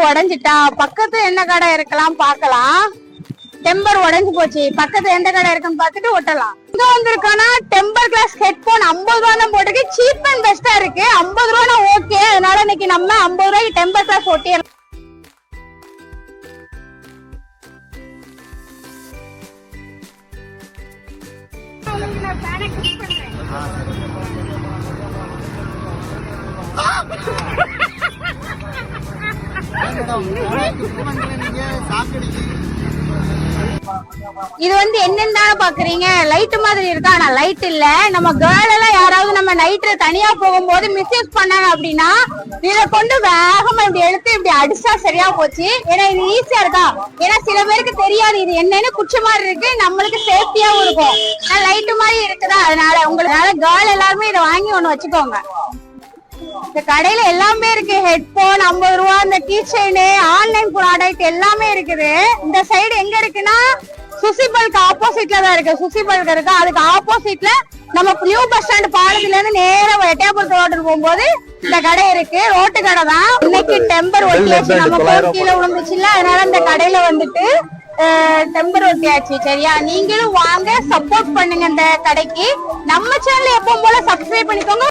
உடைஞ்சிட்டா பக்கத்து என்ன கடை இருக்கலாம் பாக்கலாம். டெம்பர் உடைஞ்சு போச்சு, பக்கத்து எந்த கடை இருக்குன்னு பாத்துட்டு ஒட்டலாம். இங்க வந்திருக்கோம்னா டெம்பர் கிளாஸ் ஹெட்போன் 50 ரூபா தான் போட்டுருக்கு. சீப் அண்ட் பெஸ்டா இருக்கு. 50 ரூபா ஓகே. அதனால இன்னைக்கு நம்ம 50 ரூபாய்க்கு டெம்பர் கிளாஸ் ஒட்டிடலாம். இது என்னன்னு பாக்குறீங்க, லைட் மாதிரி இருக்கா, ஆனா லைட் இல்ல. நம்ம கேர்ள் எல்லாம் யாராவது நம்ம நைட்ல தனியா போகும்போது மிஸ்யூஸ் பண்ணாங்க அப்படின்னா இத கொண்டு வேகமா இப்படி எடுத்து இப்படி அடிச்சா சரியா போச்சு. ஏன்னா இது ஈஸியா இருக்கா. ஏன்னா சில பேருக்கு தெரியாது இது என்னன்னு, குச்சி மாதிரி இருக்கு, நம்மளுக்கு சேஃப்டியாவும் இருக்கும். லைட் மாதிரி இருக்குதா, அதனால உங்களுக்கு கேர்ள் எல்லாருமே இதை வாங்கி ஒண்ணு வச்சுக்கோங்க. இந்த கடையில எல்லாமே இருக்கு. ஹெட்போன் 50 ரூபா, இந்த கீ செயின், ஆன்லைன் ப்ராடக்ட் எல்லாமே இருக்குது. இந்த சைடு எங்க இருக்குன்னா சுசிபல்க்கு ஆப்போசிட்ல தான் இருக்கு. சுசிபல்க்கு இருக்கு, அதுக்கு ஆப்போசிட்ல நம்ம நியூ பஸ் ஸ்டாண்ட் பாலத்துல இருந்து நேரம் எட்டயபுரத்து ரோட்டுக்கு போகும்போது இந்த கடை இருக்கு. ரோட்டு கடை தான். இன்னைக்கு டெம்பர் ஒட்டியாச்சு, நம்ம கீழே விழுந்துச்சுல்ல, அதனால இந்த கடையில வந்துட்டு டெம்பர் ஒட்டியாச்சு. சரியா, நீங்களும் வாங்க, சப்போர்ட் பண்ணுங்க இந்த கடைக்கு. நம்ம சேனல் எப்பவும் போல சப்ஸ்கிரைப் பண்ணிக்கோங்க.